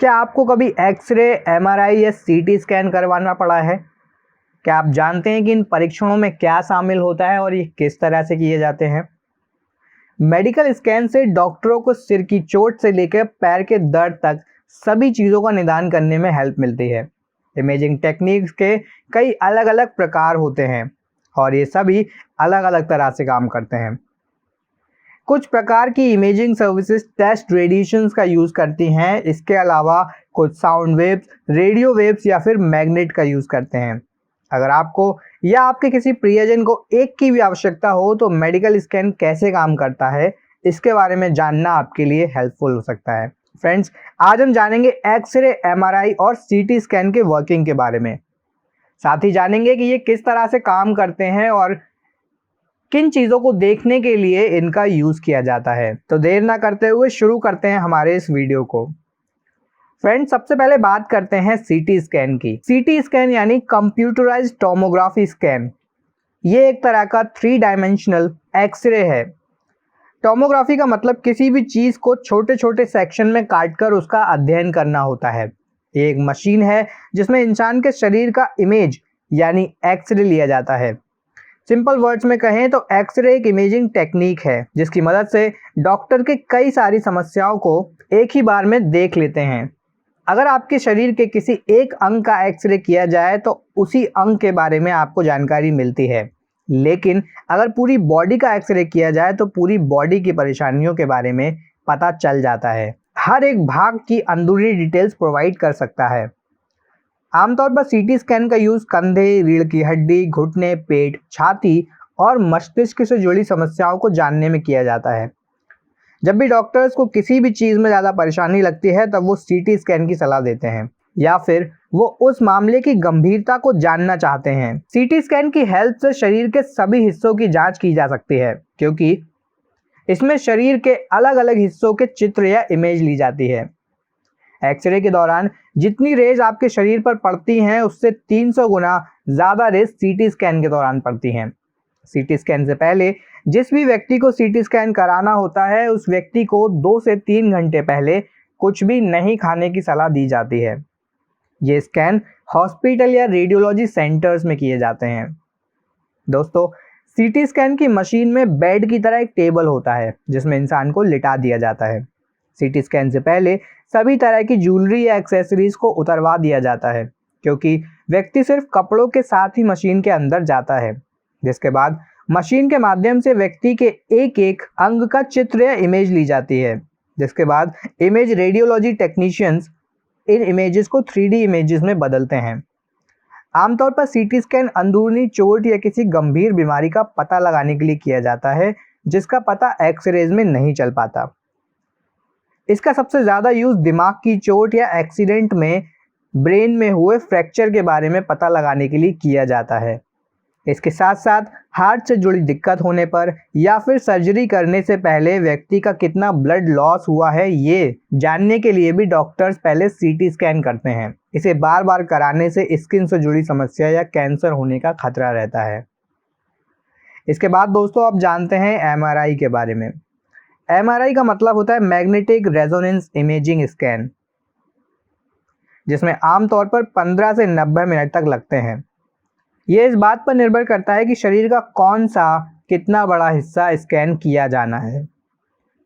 क्या आपको कभी एक्सरे, एमआरआई या सीटी स्कैन करवाना पड़ा है? क्या आप जानते हैं कि इन परीक्षणों में क्या शामिल होता है और ये किस तरह से किए जाते हैं? मेडिकल स्कैन से डॉक्टरों को सिर की चोट से लेकर पैर के दर्द तक सभी चीज़ों का निदान करने में हेल्प मिलती है। इमेजिंग टेक्निक्स के कई अलग अलग प्रकार होते हैं और ये सभी अलग अलग तरह से काम करते हैं। कुछ प्रकार की इमेजिंग सर्विसेज टेस्ट रेडिएशंस का यूज़ करती हैं। इसके अलावा कुछ साउंड वेव्स, रेडियो वेव्स या फिर मैग्नेट का यूज़ करते हैं। अगर आपको या आपके किसी प्रियजन को एक की भी आवश्यकता हो तो मेडिकल स्कैन कैसे काम करता है, इसके बारे में जानना आपके लिए हेल्पफुल हो सकता है। फ्रेंड्स, आज हम जानेंगे एक्सरे, एमआरआई और सीटी स्कैन के वर्किंग के बारे में। साथ ही जानेंगे कि ये किस तरह से काम करते हैं और किन चीज़ों को देखने के लिए इनका यूज़ किया जाता है। तो देर ना करते हुए शुरू करते हैं हमारे इस वीडियो को। फ्रेंड्स, सबसे पहले बात करते हैं सीटी स्कैन की। सीटी स्कैन यानी कंप्यूटराइज्ड टोमोग्राफी स्कैन। ये एक तरह का 3 डायमेंशनल एक्सरे है। टोमोग्राफी का मतलब किसी भी चीज़ को छोटे छोटे सेक्शन में काटकर उसका अध्ययन करना होता है। ये एक मशीन है जिसमें इंसान के शरीर का इमेज यानी एक्सरे लिया जाता है। सिंपल वर्ड्स में कहें तो एक्सरे एक इमेजिंग टेक्निक है जिसकी मदद से डॉक्टर के कई सारी समस्याओं को एक ही बार में देख लेते हैं। अगर आपके शरीर के किसी एक अंग का एक्सरे किया जाए तो उसी अंग के बारे में आपको जानकारी मिलती है, लेकिन अगर पूरी बॉडी का एक्सरे किया जाए तो पूरी बॉडी की परेशानियों के बारे में पता चल जाता है। हर एक भाग की अंदरूनी डिटेल्स प्रोवाइड कर सकता है। आमतौर पर सीटी स्कैन का यूज़ कंधे, रीढ़ की हड्डी, घुटने, पेट, छाती और मस्तिष्क से जुड़ी समस्याओं को जानने में किया जाता है। जब भी डॉक्टर्स को किसी भी चीज़ में ज़्यादा परेशानी लगती है तब वो सीटी स्कैन की सलाह देते हैं या फिर वो उस मामले की गंभीरता को जानना चाहते हैं। सीटी स्कैन की हेल्प से शरीर के सभी हिस्सों की जांच की जा सकती है क्योंकि इसमें शरीर के अलग अलग हिस्सों के चित्र या इमेज ली जाती है। एक्सरे के दौरान जितनी रेज आपके शरीर पर पड़ती हैं उससे 300 गुना ज़्यादा रेज सीटी स्कैन के दौरान पड़ती हैं। सीटी स्कैन से पहले जिस भी व्यक्ति को सीटी स्कैन कराना होता है उस व्यक्ति को 2 से 3 घंटे पहले कुछ भी नहीं खाने की सलाह दी जाती है। ये स्कैन हॉस्पिटल या रेडियोलॉजी सेंटर्स में किए जाते हैं। दोस्तों, सीटी स्कैन की मशीन में बेड की तरह एक टेबल होता है जिसमें इंसान को लिटा दिया जाता है। सीटी स्कैन से पहले सभी तरह की ज्वेलरी या एक्सेसरीज को उतरवा दिया जाता है क्योंकि व्यक्ति सिर्फ कपड़ों के साथ ही मशीन के अंदर जाता है, जिसके बाद मशीन के माध्यम से व्यक्ति के एक एक अंग का चित्र या इमेज ली जाती है, जिसके बाद इमेज रेडियोलॉजी टेक्नीशियंस इन इमेजेस को 3D इमेजेस में बदलते हैं। आमतौर पर सीटी स्कैन अंदरूनी चोट या किसी गंभीर बीमारी का पता लगाने के लिए किया जाता है जिसका पता एक्सरेज में नहीं चल पाता। इसका सबसे ज़्यादा यूज़ दिमाग की चोट या एक्सीडेंट में ब्रेन में हुए फ्रैक्चर के बारे में पता लगाने के लिए किया जाता है। इसके साथ साथ हार्ट से जुड़ी दिक्कत होने पर या फिर सर्जरी करने से पहले व्यक्ति का कितना ब्लड लॉस हुआ है ये जानने के लिए भी डॉक्टर्स पहले सीटी स्कैन करते हैं। इसे बार बार कराने से स्किन से जुड़ी समस्या या कैंसर होने का खतरा रहता है। इसके बाद दोस्तों, आप जानते हैं एमआरआई के बारे में। एमआरआई का मतलब होता है मैग्नेटिक रेजोनेंस इमेजिंग स्कैन, जिसमें आमतौर पर 15 से 90 मिनट तक लगते हैं। ये इस बात पर निर्भर करता है कि शरीर का कौन सा कितना बड़ा हिस्सा स्कैन किया जाना है,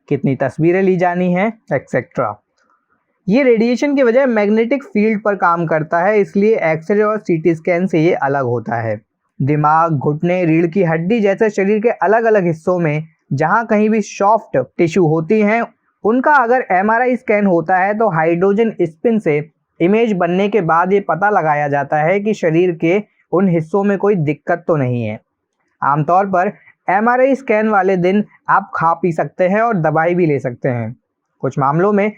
कितनी तस्वीरें ली जानी हैं, एक्सेट्रा। ये रेडिएशन की वजह मैग्नेटिक फील्ड पर काम करता है, इसलिए एक्सरे और सीटी स्कैन से ये अलग होता है। दिमाग, घुटने, रीढ़ की हड्डी जैसे शरीर के अलग अलग हिस्सों में जहाँ कहीं भी सॉफ्ट टिश्यू होती हैं उनका अगर एमआरआई स्कैन होता है तो हाइड्रोजन स्पिन से इमेज बनने के बाद ये पता लगाया जाता है कि शरीर के उन हिस्सों में कोई दिक्कत तो नहीं है। आमतौर पर एमआरआई स्कैन वाले दिन आप खा पी सकते हैं और दवाई भी ले सकते हैं। कुछ मामलों में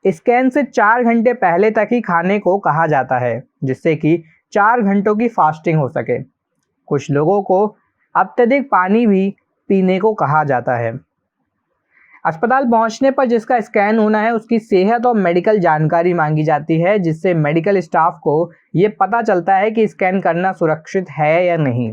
स्कैन से 4 घंटे पहले तक ही खाने को कहा जाता है जिससे कि 4 घंटों की फास्टिंग हो सके। कुछ लोगों को अत्यधिक पानी भी पीने को कहा जाता है। अस्पताल पहुंचने पर जिसका स्कैन होना है उसकी सेहत और मेडिकल जानकारी मांगी जाती है, जिससे मेडिकल स्टाफ को ये पता चलता है कि स्कैन करना सुरक्षित है या नहीं।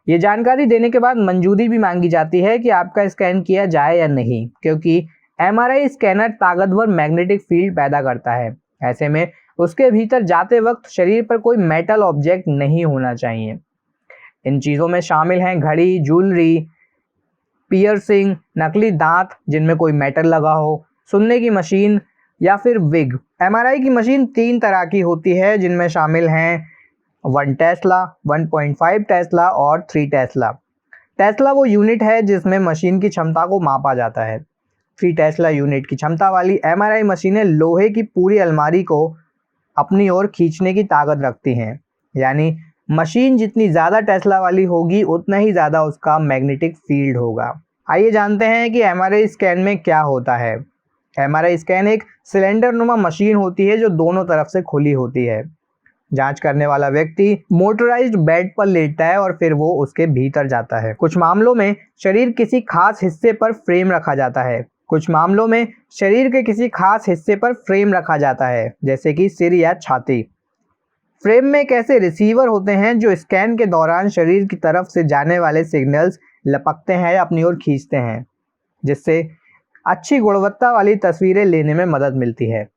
ये जानकारी देने के बाद मंजूरी भी मांगी जाती है कि आपका स्कैन किया जाए या नहीं, क्योंकि एमआरआई स्कैनर ताकतवर मैग्नेटिक फील्ड पैदा करता है। ऐसे में उसके भीतर जाते वक्त शरीर पर कोई मेटल ऑब्जेक्ट नहीं होना चाहिए। इन चीज़ों में शामिल हैं घड़ी, ज्वेलरी, पियर्सिंग, नकली दांत जिनमें कोई मेटल लगा हो, सुनने की मशीन या फिर विग। एमआरआई की मशीन 3 तरह की होती है जिनमें शामिल हैं 1 टेस्ला, 1.5 टेस्ला और 3 टेस्ला। टेस्ला वो यूनिट है जिसमें मशीन की क्षमता को मापा जाता है। 3 टेस्ला यूनिट की क्षमता वाली एमआरआई मशीनें लोहे की पूरी अलमारी को अपनी ओर खींचने की ताकत रखती हैं। यानी मशीन जितनी ज़्यादा टेस्ला वाली होगी उतना ही ज़्यादा उसका मैग्नेटिक फील्ड होगा। आइए जानते हैं कि एमआरआई स्कैन में क्या होता है। एमआरआई स्कैन एक सिलेंडर नुमा मशीन होती है जो दोनों तरफ से खुली होती है। जांच करने वाला व्यक्ति मोटराइज्ड बेड पर लेटता है और फिर वो उसके भीतर जाता है। कुछ मामलों में शरीर किसी खास हिस्से पर फ्रेम रखा जाता है। जैसे कि सिर या छाती। फ्रेम में एक ऐसे रिसीवर होते हैं जो स्कैन के दौरान शरीर की तरफ से जाने वाले सिग्नल्स लपकते हैं या अपनी ओर खींचते हैं, जिससे अच्छी गुणवत्ता वाली तस्वीरें लेने में मदद मिलती है।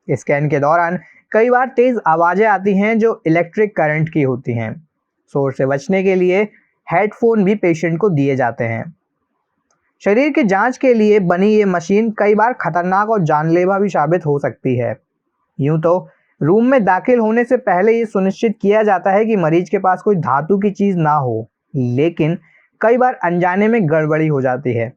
स्कैन के दौरान कई बार तेज आवाज़ें आती हैं जो इलेक्ट्रिक करंट की होती हैं। शोर से बचने के लिए हेडफोन भी पेशेंट को दिए जाते हैं। शरीर की जांच के लिए बनी ये मशीन कई बार खतरनाक और जानलेवा भी साबित हो सकती है। यूं तो रूम में दाखिल होने से पहले ये सुनिश्चित किया जाता है कि मरीज के पास कोई धातु की चीज़ ना हो, लेकिन कई बार अनजाने में गड़बड़ी हो जाती है।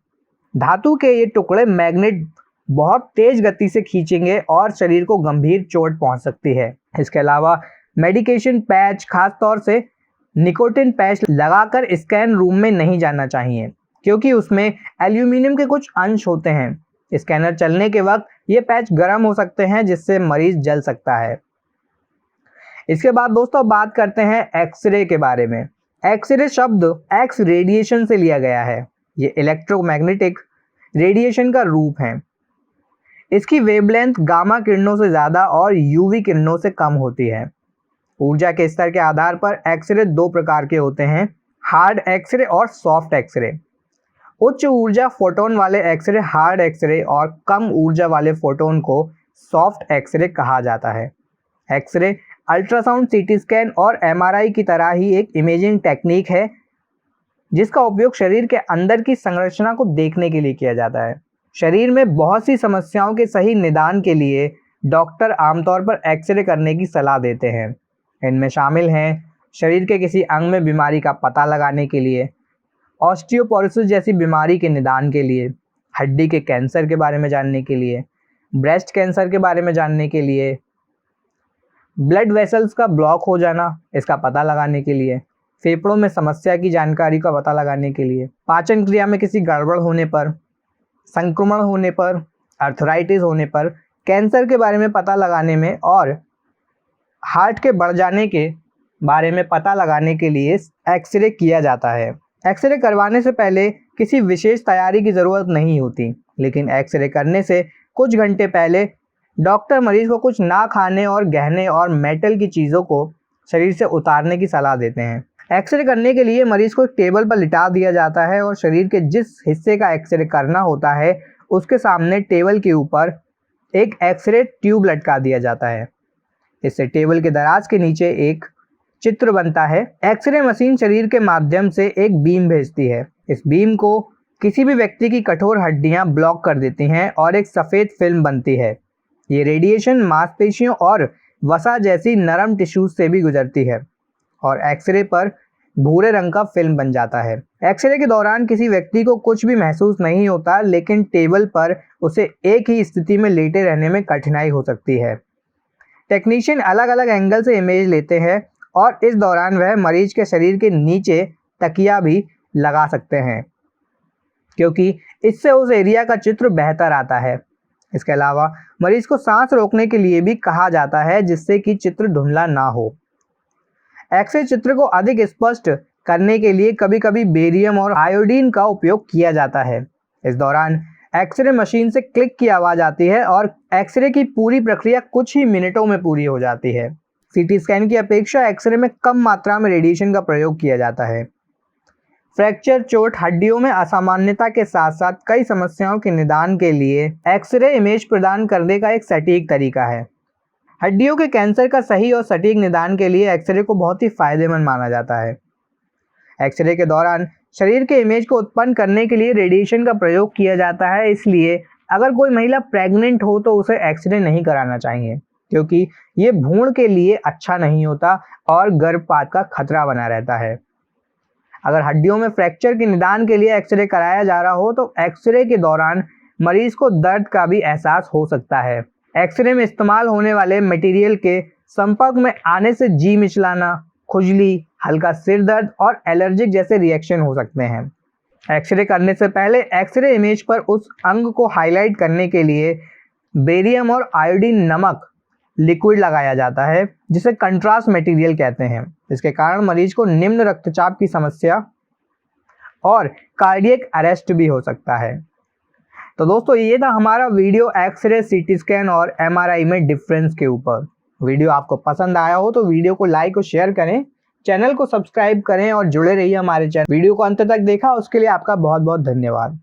धातु के ये टुकड़े मैग्नेट बहुत तेज गति से खींचेंगे और शरीर को गंभीर चोट पहुंच सकती है। इसके अलावा मेडिकेशन पैच, खासतौर से निकोटिन पैच लगाकर स्कैन रूम में नहीं जाना चाहिए, क्योंकि उसमें एल्यूमिनियम के कुछ अंश होते हैं। स्कैनर चलने के वक्त ये पैच गर्म हो सकते हैं, जिससे मरीज जल सकता है। इसके बाद दोस्तों बात करते हैं एक्सरे के बारे में। एक्सरे शब्द एक्स रेडिएशन से लिया गया है। ये इलेक्ट्रोमैग्नेटिक रेडिएशन का रूप है। इसकी वेवलेंथ गामा किरणों से ज़्यादा और यूवी किरणों से कम होती है। ऊर्जा के स्तर के आधार पर एक्सरे 2 प्रकार के होते हैं, हार्ड एक्सरे और सॉफ्ट एक्सरे। उच्च ऊर्जा फोटोन वाले एक्सरे हार्ड एक्सरे और कम ऊर्जा वाले फोटोन को सॉफ्ट एक्सरे कहा जाता है। एक्सरे अल्ट्रासाउंड, सीटी स्कैन और एमआरआई की तरह ही एक इमेजिंग टेक्निक है जिसका उपयोग शरीर के अंदर की संरचना को देखने के लिए किया जाता है। शरीर में बहुत सी समस्याओं के सही निदान के लिए डॉक्टर आमतौर पर एक्सरे करने की सलाह देते हैं। इनमें शामिल हैं शरीर के किसी अंग में बीमारी का पता लगाने के लिए, ऑस्टियोपोरोसिस जैसी बीमारी के निदान के लिए, हड्डी के कैंसर के बारे में जानने के लिए, ब्रेस्ट कैंसर के बारे में जानने के लिए, ब्लड वेसल्स का ब्लॉक हो जाना इसका पता लगाने के लिए, फेफड़ों में समस्या की जानकारी का पता लगाने के लिए, पाचन क्रिया में किसी गड़बड़ होने पर, संक्रमण होने पर, अर्थराइटिस होने पर, कैंसर के बारे में पता लगाने में और हार्ट के बढ़ जाने के बारे में पता लगाने के लिए एक्सरे किया जाता है। एक्सरे करवाने से पहले किसी विशेष तैयारी की ज़रूरत नहीं होती, लेकिन एक्सरे करने से कुछ घंटे पहले डॉक्टर मरीज को कुछ ना खाने और गहने और मेटल की चीज़ों को शरीर से उतारने की सलाह देते हैं। एक्सरे करने के लिए मरीज को एक टेबल पर लिटा दिया जाता है और शरीर के जिस हिस्से का एक्सरे करना होता है उसके सामने टेबल के ऊपर एक एक्सरे ट्यूब लटका दिया जाता है। इससे टेबल के दराज के नीचे एक चित्र बनता है। एक्सरे मशीन शरीर के माध्यम से एक बीम भेजती है। इस बीम को किसी भी व्यक्ति की कठोर हड्डियां ब्लॉक कर देती हैं और एक सफ़ेद फिल्म बनती है। ये रेडिएशन मांसपेशियों और वसा जैसी नरम टिश्यूज से भी गुजरती है और एक्सरे पर भूरे रंग का फिल्म बन जाता है। एक्सरे के दौरान किसी व्यक्ति को कुछ भी महसूस नहीं होता, लेकिन टेबल पर उसे एक ही स्थिति में लेटे रहने में कठिनाई हो सकती है। टेक्नीशियन अलग अलग एंगल से इमेज लेते हैं और इस दौरान वह मरीज के शरीर के नीचे तकिया भी लगा सकते हैं, क्योंकि इससे उस एरिया का चित्र बेहतर आता है। इसके अलावा मरीज को सांस रोकने के लिए भी कहा जाता है, जिससे कि चित्र धुंधला ना हो। एक्सरे चित्र को अधिक स्पष्ट करने के लिए कभी कभी बेरियम और आयोडीन का उपयोग किया जाता है। इस दौरान एक्सरे मशीन से क्लिक की आवाज़ आती है और एक्सरे की पूरी प्रक्रिया कुछ ही मिनटों में पूरी हो जाती है। सीटी स्कैन की अपेक्षा एक्सरे में कम मात्रा में रेडिएशन का प्रयोग किया जाता है। फ्रैक्चर चोट हड्डियों में असामान्यता के साथ साथ कई समस्याओं के निदान के लिए एक्सरे इमेज प्रदान करने का एक सटीक तरीका है। हड्डियों के कैंसर का सही और सटीक निदान के लिए एक्सरे को बहुत ही फायदेमंद माना जाता है। एक्सरे के दौरान शरीर के इमेज को उत्पन्न करने के लिए रेडिएशन का प्रयोग किया जाता है, इसलिए अगर कोई महिला प्रेग्नेंट हो तो उसे एक्सरे नहीं कराना चाहिए, क्योंकि ये भ्रूण के लिए अच्छा नहीं होता और गर्भपात का खतरा बना रहता है। अगर हड्डियों में फ्रैक्चर के निदान के लिए एक्सरे कराया जा रहा हो तो एक्सरे के दौरान मरीज को दर्द का भी एहसास हो सकता है। एक्सरे में इस्तेमाल होने वाले मटेरियल के संपर्क में आने से जी मिचलाना, खुजली, हल्का सिर दर्द और एलर्जिक जैसे रिएक्शन हो सकते हैं। एक्सरे करने से पहले एक्सरे इमेज पर उस अंग को हाईलाइट करने के लिए बेरियम और आयोडीन नमक लिक्विड लगाया जाता है, जिसे कंट्रास्ट मटेरियल कहते हैं। इसके कारण मरीज को निम्न रक्तचाप की समस्या और कार्डियक अरेस्ट भी हो सकता है। तो दोस्तों, ये था हमारा वीडियो एक्सरे, सीटी स्कैन और एमआरआई में डिफरेंस के ऊपर। वीडियो आपको पसंद आया हो तो वीडियो को लाइक और शेयर करें, चैनल को सब्सक्राइब करें और जुड़े रहिए हमारे चैनल। वीडियो को अंत तक देखा उसके लिए आपका बहुत बहुत धन्यवाद।